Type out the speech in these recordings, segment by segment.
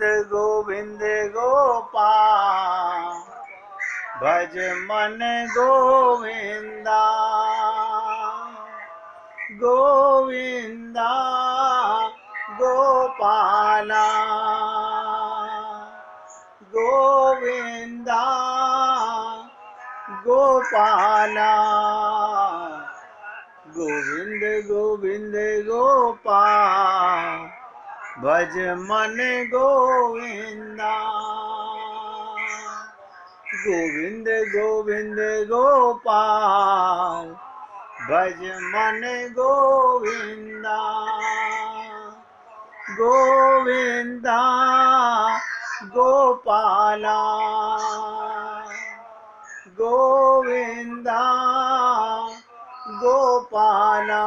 गोविंद गोपाल भज मन गोविंदा गोविंदा गोपाला गोविंदा गोपाला गोविंद गोविंद गोपाल भज मन गोविंदा गोविंद गोविंद गोपाल भज मन गोविंदा गोविंदा गोपाला गोविंदा गोपाला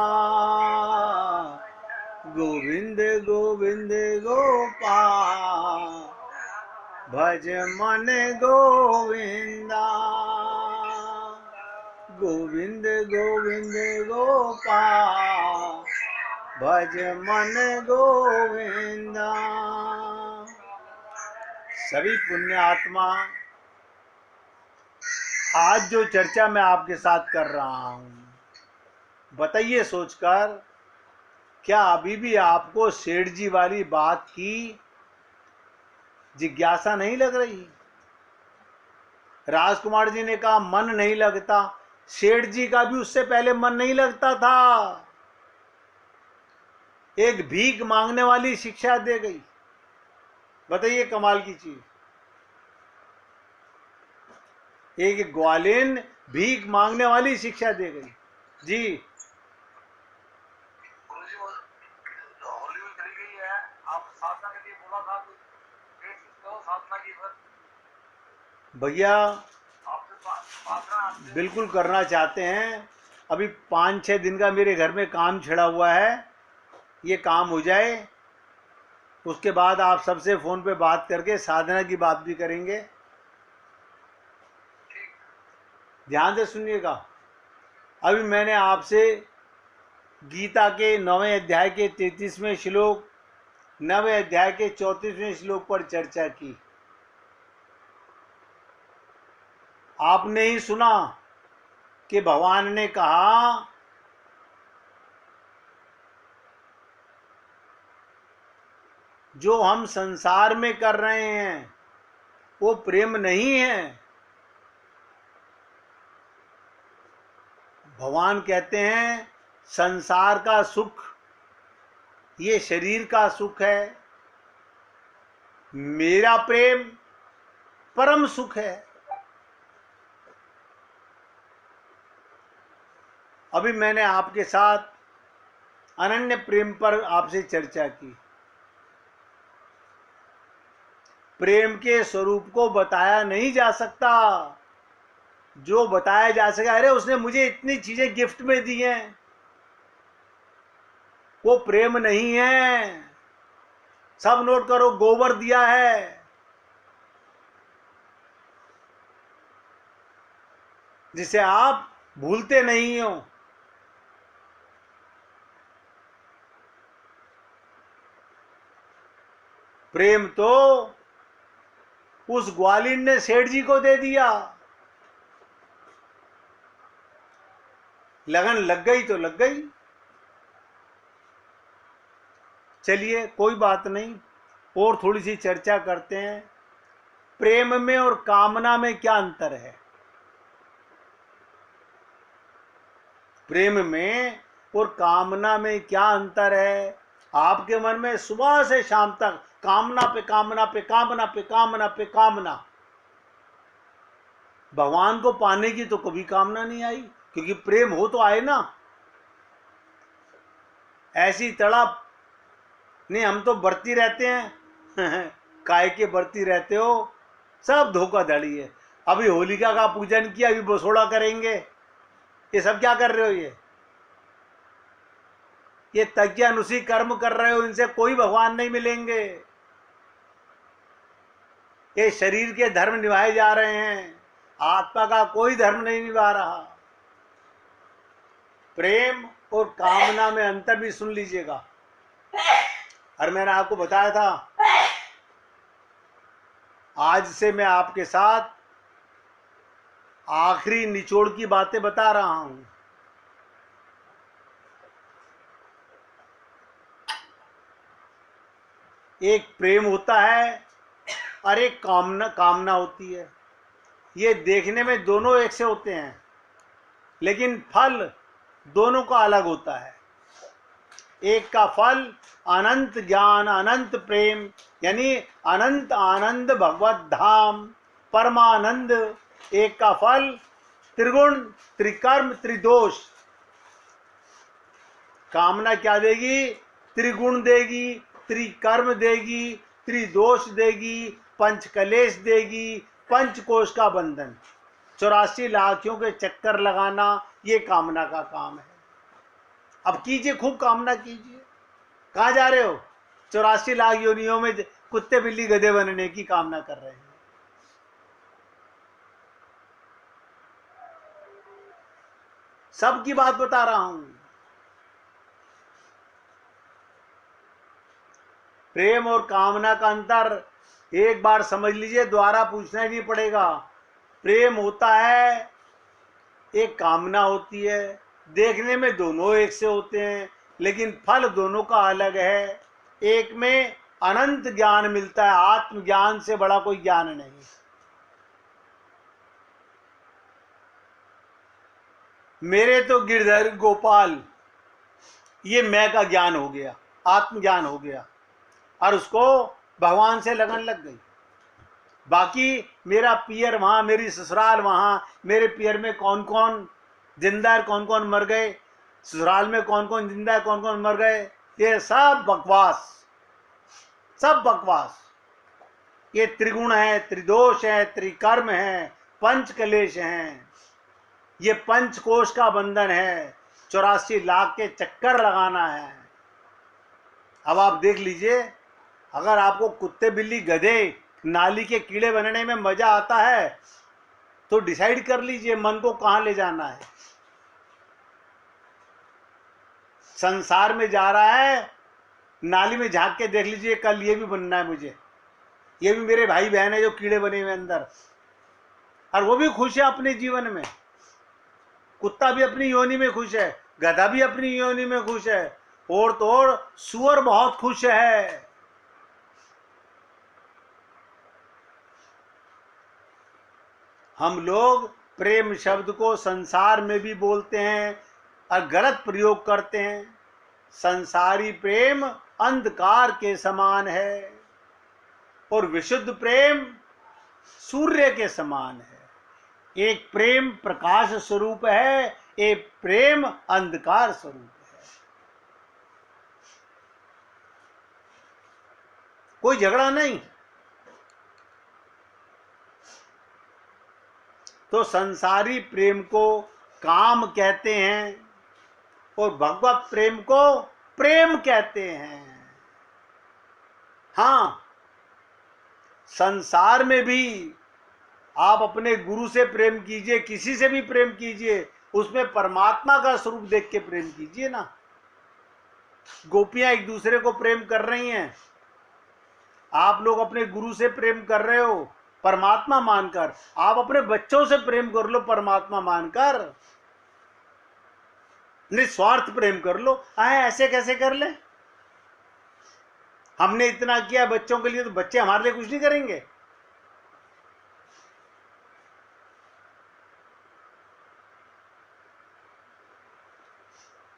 गोविंद गोविंद गोपाल भज मन गोविंदा गोविंद गोविंद गोपाल भज मन गोविंदा। सभी पुण्य आत्मा, आज जो चर्चा मैं आपके साथ कर रहा हूं, बताइए सोचकर, क्या अभी भी आपको सेठ जी वाली बात की जिज्ञासा नहीं लग रही? राजकुमार जी ने कहा मन नहीं लगता, सेठ जी का भी उससे पहले मन नहीं लगता था। एक भीख मांगने वाली शिक्षा दे गई। बताइए कमाल की चीज। एक ग्वालिन भीख मांगने वाली शिक्षा दे गई। जी भैया, बिल्कुल करना चाहते हैं। अभी 5-6 दिन का मेरे घर में काम छिड़ा हुआ है, ये काम हो जाए, उसके बाद आप सबसे फ़ोन पे बात करके साधना की बात भी करेंगे। ध्यान से सुनिएगा। अभी मैंने आपसे गीता के 9वें अध्याय के 33वें श्लोक, 9वें अध्याय के 34वें श्लोक पर चर्चा की। आपने ही सुना कि भगवान ने कहा जो हम संसार में कर रहे हैं वो प्रेम नहीं है। भगवान कहते हैं संसार का सुख ये शरीर का सुख है, मेरा प्रेम परम सुख है। अभी मैंने आपके साथ अनन्य प्रेम पर आपसे चर्चा की। प्रेम के स्वरूप को बताया नहीं जा सकता। जो बताया जा सके, अरे उसने मुझे इतनी चीजें गिफ्ट में दी हैं, वो प्रेम नहीं है। सब नोट करो, गोबर दिया है जिसे आप भूलते नहीं हो। प्रेम तो उस ग्वालिन ने सेठ जी को दे दिया। लगन लग गई तो लग गई। चलिए कोई बात नहीं, और थोड़ी सी चर्चा करते हैं। प्रेम में और कामना में क्या अंतर है? प्रेम में और कामना में क्या अंतर है? आपके मन में सुबह से शाम तक कामना पे कामना पे कामना पे कामना पे कामना। भगवान को पाने की तो कभी कामना नहीं आई, क्योंकि प्रेम हो तो आए ना। ऐसी तड़प नहीं, हम तो बरती रहते हैं काय के बरती रहते हो, सब धोखाधड़ी है। अभी होलिका का पूजन किया, अभी बसोड़ा करेंगे। ये सब क्या कर रहे हो? ये तज्ञानुसी कर्म कर रहे हो, इनसे कोई भगवान नहीं मिलेंगे। ये शरीर के धर्म निभाए जा रहे हैं, आत्मा का कोई धर्म नहीं निभा रहा। प्रेम और कामना में अंतर भी सुन लीजिएगा। और मैंने आपको बताया था आज से मैं आपके साथ आखिरी निचोड़ की बातें बता रहा हूं। एक प्रेम होता है और एक कामना होती है। ये देखने में दोनों एक से होते हैं, लेकिन फल दोनों का अलग होता है। एक का फल अनंत ज्ञान, अनंत प्रेम, यानी अनंत आनंद, भगवत धाम, परमानंद। एक का फल त्रिगुण, त्रिकर्म, त्रिदोष। कामना क्या देगी? त्रिगुण देगी, त्रिकर्म देगी, त्रिदोष देगी, पंच कलेश देगी, पंचकोश का बंधन। 84 लाखियों के चक्कर लगाना ये कामना का काम है। अब कीजिए, खूब कामना कीजिए। कहाँ जा रहे हो? 84 लाख योनियों में कुत्ते बिल्ली गधे बनने की कामना कर रहे हैं। सबकी बात बता रहा हूं। प्रेम और कामना का अंतर एक बार समझ लीजिए, दोबारा पूछना ही नहीं पड़ेगा। प्रेम होता है, एक कामना होती है। देखने में दोनों एक से होते हैं, लेकिन फल दोनों का अलग है। एक में अनंत ज्ञान मिलता है, आत्मज्ञान से बड़ा कोई ज्ञान नहीं। मेरे तो गिरधर गोपाल, ये मैं का ज्ञान हो गया, आत्मज्ञान हो गया, और उसको भगवान से लगन लग गई। बाकी मेरा पियर वहां, मेरी ससुराल वहां, मेरे पियर में कौन कौन जिंदा है, कौन कौन मर गए, ससुराल में कौन कौन जिंदा है, कौन कौन मर गए, ये सब बकवास, सब बकवास। ये त्रिगुण है, त्रिदोष है, त्रिकर्म है, पंच कलेश हैं। ये पंचकोश का बंधन है। 84 लाख के चक्कर लगाना है। अब आप देख लीजिए, अगर आपको कुत्ते बिल्ली गधे नाली के कीड़े बनने में मजा आता है तो डिसाइड कर लीजिए मन को कहां ले जाना है। संसार में जा रहा है, नाली में झांक के देख लीजिए, कल ये भी बनना है मुझे, ये भी मेरे भाई बहन है जो कीड़े बने हुए अंदर, और वो भी खुश है अपने जीवन में। कुत्ता भी अपनी योनि में खुश है, गधा भी अपनी योनि में खुश है, और तो और सुअर बहुत खुश है। हम लोग प्रेम शब्द को संसार में भी बोलते हैं और गलत प्रयोग करते हैं। संसारी प्रेम अंधकार के समान है और विशुद्ध प्रेम सूर्य के समान है। एक प्रेम प्रकाश स्वरूप है, एक प्रेम अंधकार स्वरूप है। कोई झगड़ा नहीं। तो संसारी प्रेम को काम कहते हैं और भगवत प्रेम को प्रेम कहते हैं। हाँ, संसार में भी आप अपने गुरु से प्रेम कीजिए, किसी से भी प्रेम कीजिए, उसमें परमात्मा का स्वरूप देख के प्रेम कीजिए ना। गोपियां एक दूसरे को प्रेम कर रही हैं, आप लोग अपने गुरु से प्रेम कर रहे हो परमात्मा मानकर। आप अपने बच्चों से प्रेम कर लो परमात्मा मानकर, निस्वार्थ प्रेम कर लो। आए ऐसे कैसे कर ले? हमने इतना किया बच्चों के लिए, तो बच्चे हमारे लिए कुछ नहीं करेंगे?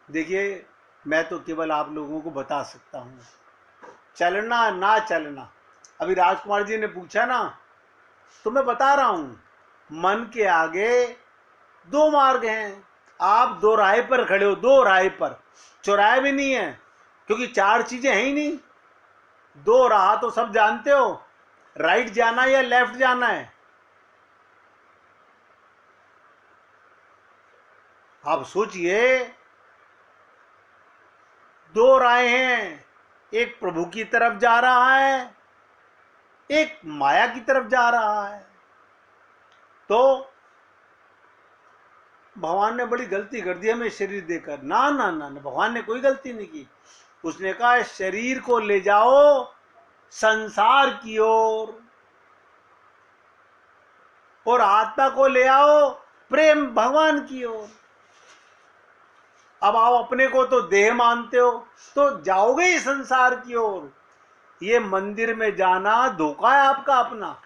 देखिए, मैं तो केवल आप लोगों को बता सकता हूं, चलना ना चलना। अभी राजकुमार जी ने पूछा ना, तो मैं बता रहा हूं, मन के आगे दो मार्ग हैं। आप दो राह पर खड़े हो, दो राह पर, चौराहे भी नहीं है, क्योंकि चार चीजें हैं ही नहीं। दो राह तो सब जानते हो, राइट जाना या लेफ्ट जाना है। आप सोचिए, दो राहें हैं, एक प्रभु की तरफ जा रहा है, एक माया की तरफ जा रहा है। तो भगवान ने बड़ी गलती कर दी हमें शरीर देकर। ना ना ना, भगवान ने कोई गलती नहीं की। उसने कहा शरीर को ले जाओ संसार की ओर, और आत्मा को ले आओ प्रेम भगवान की ओर। अब आप अपने को तो देह मानते हो तो जाओगे ही संसार की ओर। ये मंदिर में जाना धोखा है आपका अपना,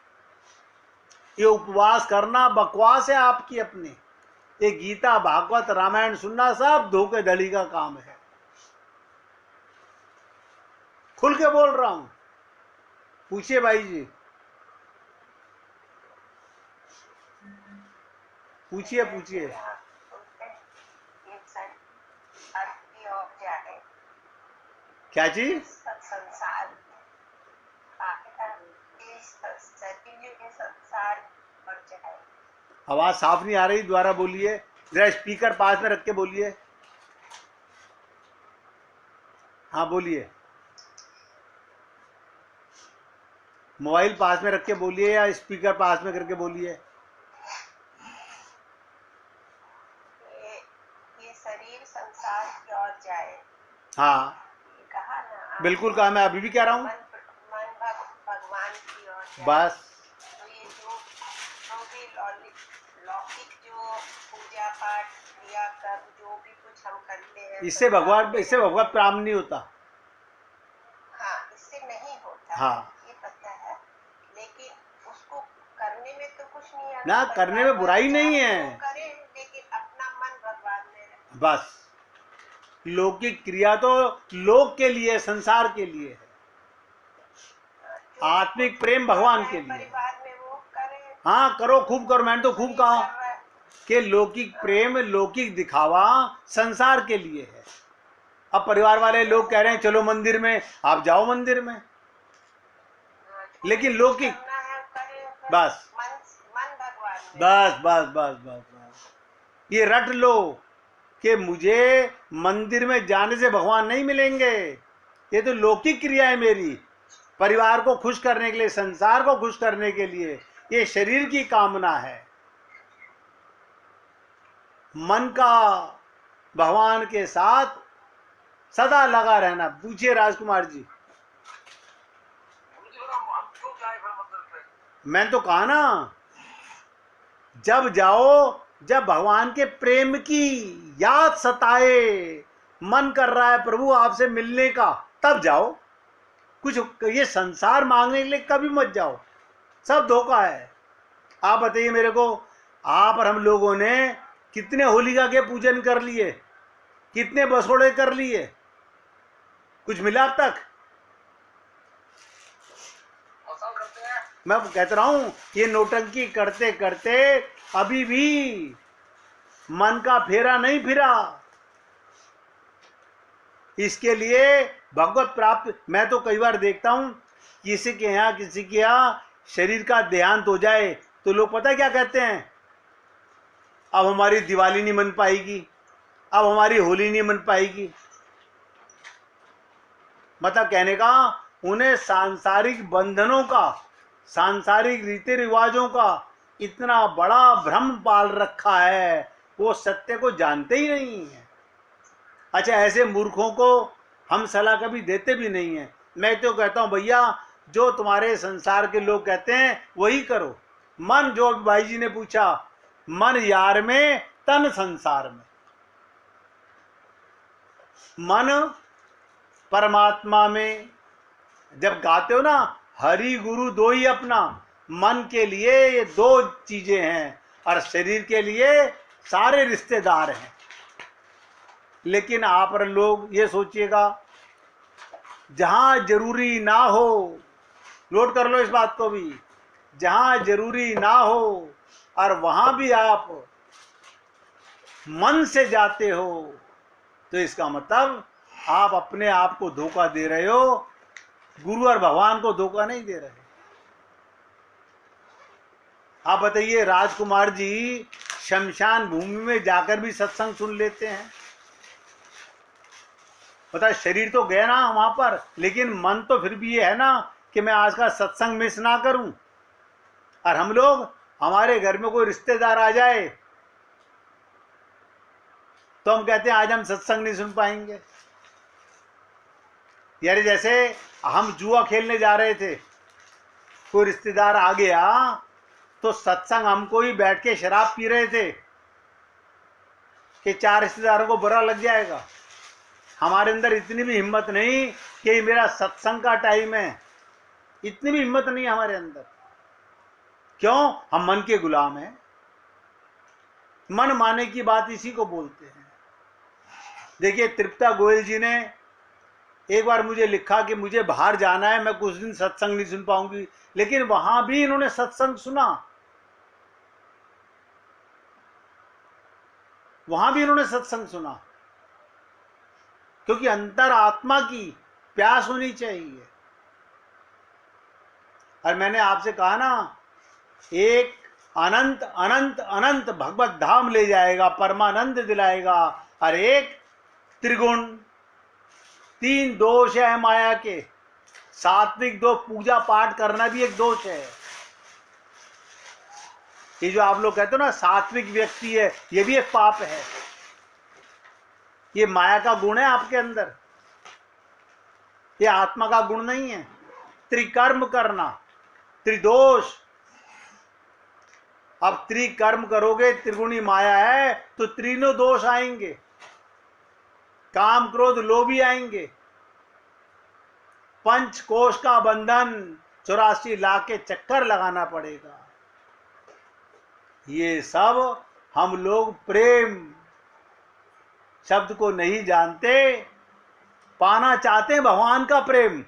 ये उपवास करना बकवास है आपकी अपनी, ये गीता भागवत रामायण सुनना सब धोखेधड़ी का काम है। खुल के बोल रहा हूं, पूछिए भाई जी, पूछिए पूछिए। क्या चीज? संसार बढ़ जाए। आवाज साफ नहीं आ रही, दोबारा बोलिए जरा, स्पीकर पास में रख के बोलिए। हाँ बोलिए, मोबाइल पास में रख के बोलिए या स्पीकर पास में करके बोलिए। ये शरीर संसार की ओर जाए। हाँ कहा ना, बिल्कुल कहा, मैं अभी भी कह रहा हूँ। मन भगवान की ओर जाए। बस तो ये जो भी लौकिक जो पूजा पाठ क्रिया कर्म जो भी कुछ हम करते हैं, इससे भगवान प्राप्त नहीं होता। हाँ, इससे नहीं होता। हाँ, ये पता है, लेकिन उसको करने में तो कुछ नहीं है ना, करने में बुराई नहीं है, करे, लेकिन अपना मन भगवान में रहे। बस लौकिक क्रिया तो लोक के लिए, संसार के लिए है, आत्मिक प्रेम भगवान के लिए। परिवार में वो करे। हाँ करो, खूब करो, मैंने तो खूब कहा कि लौकिक प्रेम, लौकिक दिखावा संसार के लिए है। अब परिवार वाले लोग कह रहे हैं चलो मंदिर में, आप जाओ मंदिर में, लेकिन लौकिक बस मन भगवान में। बस बस बस बस बस ये रट लो कि मुझे मंदिर में जाने से भगवान नहीं मिलेंगे, ये तो लौकिक क्रिया है मेरी, परिवार को खुश करने के लिए, संसार को खुश करने के लिए, ये शरीर की कामना है। मन का भगवान के साथ सदा लगा रहना। पूछिए राजकुमार जी। मैं तो कहा ना, जब जाओ जब भगवान के प्रेम की याद सताए, मन कर रहा है प्रभु आपसे मिलने का, तब जाओ। कुछ ये संसार मांगने के लिए कभी मत जाओ, सब धोखा है। आप बताइए मेरे को, आप और हम लोगों ने कितने होलिका के पूजन कर लिए, कितने बसोड़े कर लिए, कुछ मिला अब तक? मैं कहता रहा हूं, ये नोटंकी करते करते अभी भी मन का फेरा नहीं फिरा। इसके लिए भगवत प्राप्त, मैं तो कई बार देखता हूं किसी के यहाँ शरीर का देहांत हो जाए तो लोग पता है क्या कहते हैं, अब हमारी दिवाली नहीं मन पाएगी, अब हमारी होली नहीं मन पाएगी। मतलब कहने का, उन्हें सांसारिक बंधनों का, सांसारिक रीति रिवाजों का इतना बड़ा भ्रम पाल रखा है, वो सत्य को जानते ही नहीं है। अच्छा, ऐसे मूर्खों को हम सलाह कभी देते भी नहीं है। मैं तो कहता हूं भैया, जो तुम्हारे संसार के लोग कहते हैं वही करो। मन, जो भाई जी ने पूछा, मन यार में तन संसार में, मन परमात्मा में। जब गाते हो ना, हरि गुरु दो ही अपना, मन के लिए ये दो चीजें हैं और शरीर के लिए सारे रिश्तेदार हैं। लेकिन आप लोग ये सोचिएगा, जहां जरूरी ना हो, नोट कर लो इस बात को भी, जहां जरूरी ना हो और वहां भी आप मन से जाते हो, तो इसका मतलब आप अपने आप को धोखा दे रहे हो, गुरु और भगवान को धोखा नहीं दे रहे। आप बताइए, राजकुमार जी शमशान भूमि में जाकर भी सत्संग सुन लेते हैं। पता है, शरीर तो गया ना वहां पर, लेकिन मन तो फिर भी ये है ना कि मैं आज का सत्संग मिस ना करूं। और हम लोग, हमारे घर में कोई रिश्तेदार आ जाए तो हम कहते हैं आज हम सत्संग नहीं सुन पाएंगे। यानी जैसे हम जुआ खेलने जा रहे थे, कोई रिश्तेदार आ गया तो सत्संग हमको ही बैठ के शराब पी रहे थे कि 4 रिश्तेदारों को बुरा लग जाएगा। हमारे अंदर इतनी भी हिम्मत नहीं कि मेरा सत्संग का टाइम है, इतनी भी हिम्मत नहीं हमारे अंदर। क्यों? हम मन के गुलाम हैं। मन माने की बात इसी को बोलते हैं। देखिए, तृप्ता गोयल जी ने एक बार मुझे लिखा कि मुझे बाहर जाना है, मैं कुछ दिन सत्संग नहीं सुन पाऊंगी, लेकिन वहां भी इन्होंने सत्संग सुना, वहां भी इन्होंने सत्संग सुना, क्योंकि अंतर आत्मा की प्यास होनी चाहिए। और मैंने आपसे कहा ना, एक अनंत अनंत अनंत भगवत धाम ले जाएगा, परमानंद दिलाएगा, और एक त्रिगुण, 3 दोष है माया के। सात्विक दोष, पूजा पाठ करना भी एक दोष है। ये जो आप लोग कहते हो ना सात्विक व्यक्ति है, ये भी एक पाप है। ये माया का गुण है आपके अंदर, ये आत्मा का गुण नहीं है। त्रिकर्म करना, त्रिदोष। अब त्रिकर्म करोगे, त्रिगुणी माया है तो तीनों दोष आएंगे, काम क्रोध लोभी आएंगे। 5 कोष का बंधन 84 लाख के चक्कर लगाना पड़ेगा। ये सब हम लोग प्रेम शब्द को नहीं जानते, पाना चाहते हैं भगवान का प्रेम।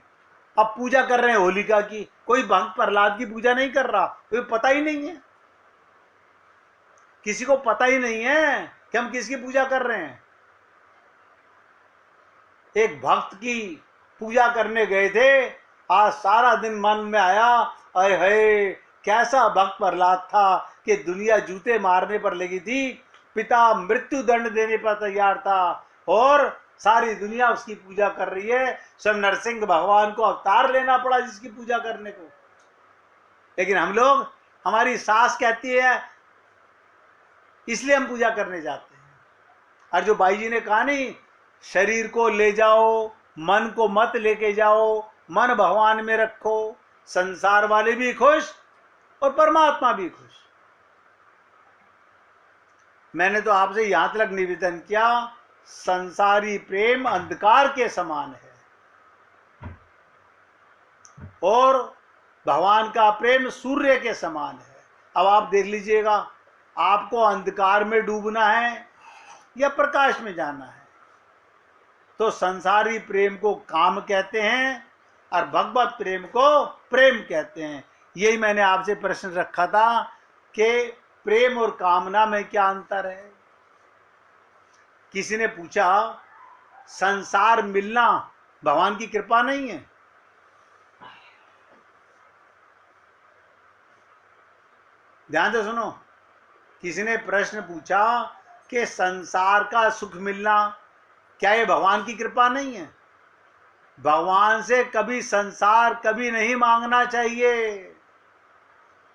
अब पूजा कर रहे हैं होलिका की, कोई भक्त प्रहलाद की पूजा नहीं कर रहा, कोई पता ही नहीं है, किसी को पता ही नहीं है कि हम किसकी पूजा कर रहे हैं। एक भक्त की पूजा करने गए थे, आज सारा दिन मन में आया, अरे है कैसा भक्त प्रहलाद था कि दुनिया जूते मारने पर लगी थी, पिता मृत्यु दंड देने पर तैयार था, और सारी दुनिया उसकी पूजा कर रही है। स्वयं नरसिंह भगवान को अवतार लेना पड़ा जिसकी पूजा करने को। लेकिन हम लोग, हमारी सास कहती है इसलिए हम पूजा करने जाते हैं। और जो बाई जी ने कहा नहीं, शरीर को ले जाओ, मन को मत लेके जाओ, मन भगवान में रखो, संसार वाले भी खुश और परमात्मा भी खुश। मैंने तो आपसे यहां तक निवेदन किया, संसारी प्रेम अंधकार के समान है और भगवान का प्रेम सूर्य के समान है। अब आप देख लीजिएगा, आपको अंधकार में डूबना है या प्रकाश में जाना है। तो संसारी प्रेम को काम कहते हैं और भगवत प्रेम को प्रेम कहते हैं। यही मैंने आपसे प्रश्न रखा था कि प्रेम और कामना में क्या अंतर है। किसी ने पूछा, संसार मिलना भगवान की कृपा नहीं है? ध्यान से सुनो, किसी ने प्रश्न पूछा कि संसार का सुख मिलना क्या ये भगवान की कृपा नहीं है? भगवान से कभी संसार कभी नहीं मांगना चाहिए,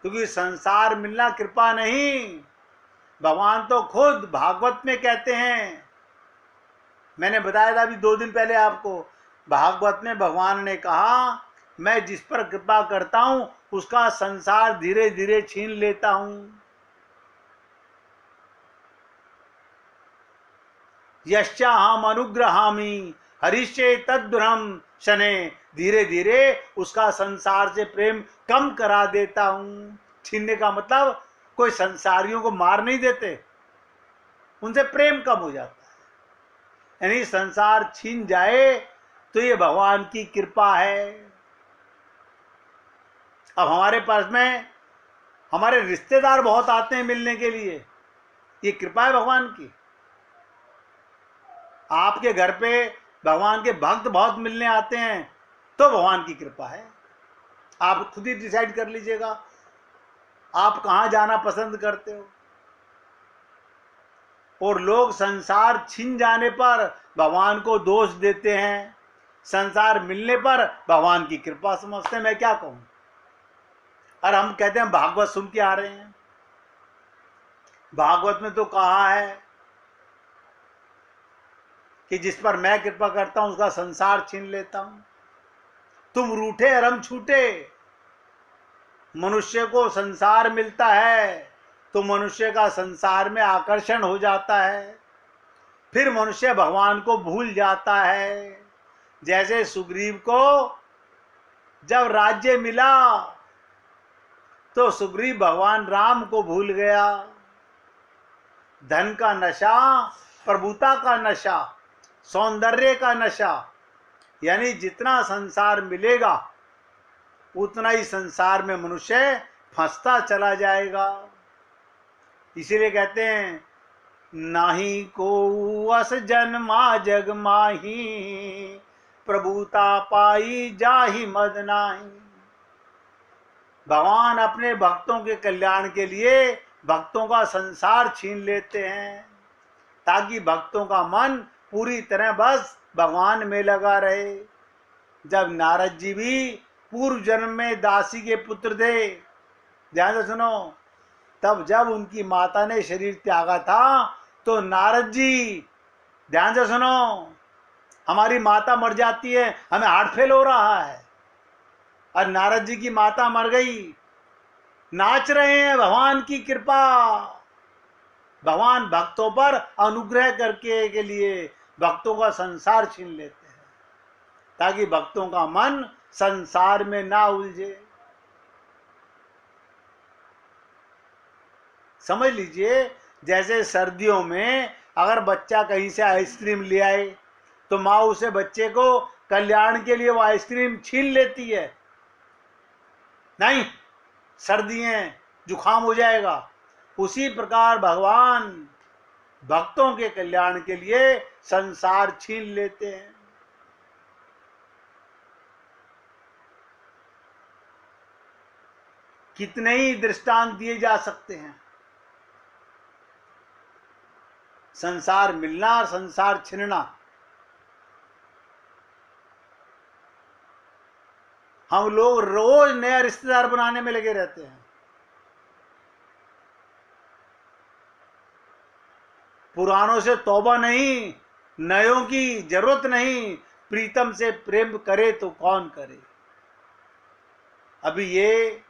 क्योंकि संसार मिलना कृपा नहीं। भगवान तो खुद भागवत में कहते हैं, मैंने बताया था अभी 2 दिन पहले आपको, भागवत में भगवान ने कहा, मैं जिस पर कृपा करता हूं उसका संसार धीरे धीरे छीन लेता हूं। यश्चाहम अनुग्रहामि हरिष्ये तद्ब्रह्म शने, धीरे धीरे उसका संसार से प्रेम कम करा देता हूं। छीनने का मतलब कोई संसारियों को मार नहीं देते, उनसे प्रेम कम हो जाता है। यानी संसार छीन जाए तो ये भगवान की कृपा है। अब हमारे पास में हमारे रिश्तेदार बहुत आते हैं मिलने के लिए, ये कृपा है भगवान की। आपके घर पे भगवान के भक्त बहुत मिलने आते हैं तो भगवान की कृपा है। आप खुद ही डिसाइड कर लीजिएगा आप कहां जाना पसंद करते हो। और लोग संसार छिन जाने पर भगवान को दोष देते हैं, संसार मिलने पर भगवान की कृपा समझते हैं। मैं क्या कहूं। और हम कहते हैं भागवत सुन के आ रहे हैं, भागवत में तो कहा है कि जिस पर मैं कृपा करता हूं उसका संसार छीन लेता हूं। तुम रूठे और हम छूटे। मनुष्य को संसार मिलता है तो मनुष्य का संसार में आकर्षण हो जाता है, फिर मनुष्य भगवान को भूल जाता है। जैसे सुग्रीव को जब राज्य मिला तो सुग्रीव भगवान राम को भूल गया। धन का नशा, प्रभुता का नशा, सौंदर्य का नशा, यानी जितना संसार मिलेगा उतना ही संसार में मनुष्य फंसता चला जाएगा। इसीलिए कहते हैं नाही को अस जन्मा जग माही, प्रभुता पाई जाहि मद नाही। भगवान अपने भक्तों के कल्याण के लिए भक्तों का संसार छीन लेते हैं ताकि भक्तों का मन पूरी तरह बस भगवान में लगा रहे। जब नारद जी भी पूर्व जन्म में दासी के पुत्र थे, ध्यान से सुनो, तब जब उनकी माता ने शरीर त्यागा था तो नारद जी, ध्यान से सुनो, हमारी माता मर जाती है, हमें हार्ट फेल हो रहा है, और नारद जी की माता मर गई, नाच रहे हैं भगवान की कृपा। भगवान भक्तों पर अनुग्रह करके के लिए भक्तों का संसार छीन लेते हैं ताकि भक्तों का मन संसार में ना उलझे। समझ लीजिए, जैसे सर्दियों में अगर बच्चा कहीं से आइसक्रीम ले आए तो माँ उसे बच्चे को कल्याण के लिए वो आइसक्रीम छीन लेती है, नहीं सर्दी है जुखाम हो जाएगा। उसी प्रकार भगवान भक्तों के कल्याण के लिए संसार छीन लेते हैं। कितने ही दृष्टांत दिए जा सकते हैं। संसार मिलना और संसार छिनना। हम लोग रोज नया रिश्तेदार बनाने में लगे रहते हैं। पुरानों से तौबा नहीं, नयों की जरूरत नहीं, प्रीतम से प्रेम करे तो कौन करे। अभी ये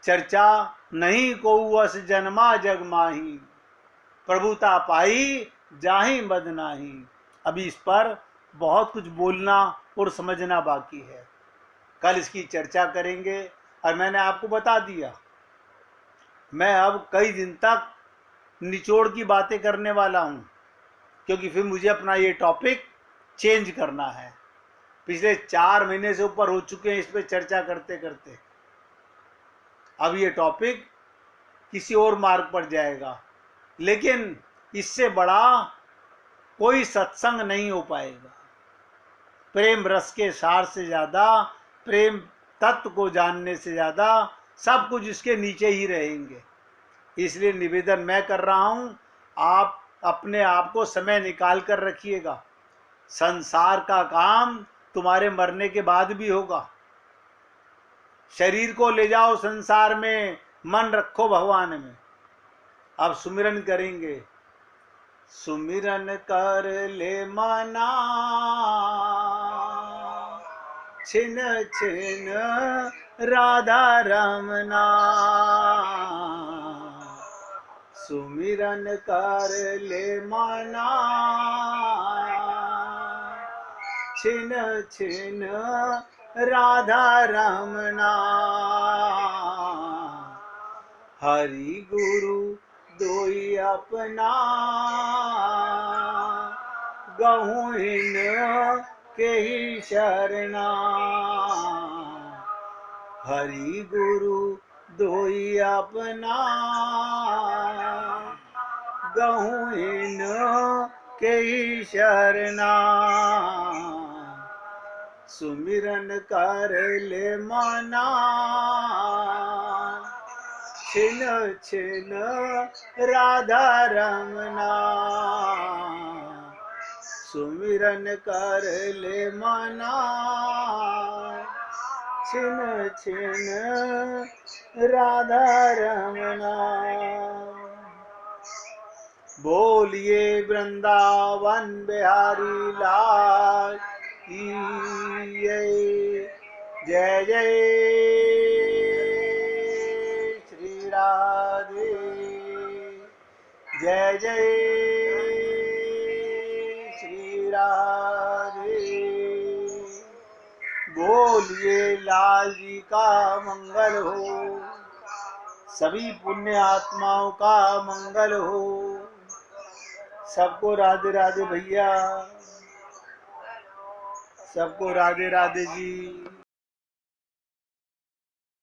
चर्चा नहीं को अस जन्मा जग माही, प्रभुता पाई जाहि मद नाही। अभी इस पर बहुत कुछ बोलना और समझना बाकी है। कल इसकी चर्चा करेंगे। और मैंने आपको बता दिया, मैं अब कई दिन तक निचोड़ की बातें करने वाला हूं, क्योंकि फिर मुझे अपना ये टॉपिक चेंज करना है। पिछले 4 महीने से ऊपर हो चुके हैं इस पर चर्चा करते करते। अब ये टॉपिक किसी और मार्ग पर जाएगा, लेकिन इससे बड़ा कोई सत्संग नहीं हो पाएगा। प्रेम रस के सार से ज़्यादा, प्रेम तत्व को जानने से ज़्यादा सब कुछ इसके नीचे ही रहेंगे। इसलिए निवेदन मैं कर रहा हूँ, आप अपने आप को समय निकाल कर रखिएगा। संसार का काम तुम्हारे मरने के बाद भी होगा। शरीर को ले जाओ संसार में, मन रखो भगवान में। अब सुमिरन करेंगे। सुमिरन कर ले मना, छिन छिन राधा रमना। सुमिरन कर ले मना, छिन छिन राधा रमना। हरि गुरु दोई अपना, गहूँ इन के ही शरणा। हरि गुरु दोई अपना, गहूँ इन के ही शरणा। सुमिरन कर ले मना, छिन छिन राधा रमना। सुमिरन कर ले मना, छिन छिन राधा रमना। बोलिए वृंदावन बिहारी लाल की जय। जय जय जय जय श्री राधे। बोलिए लाल जी का मंगल हो, सभी पुण्य आत्माओं का मंगल हो। सबको राधे राधे भैया, सबको राधे राधे जी।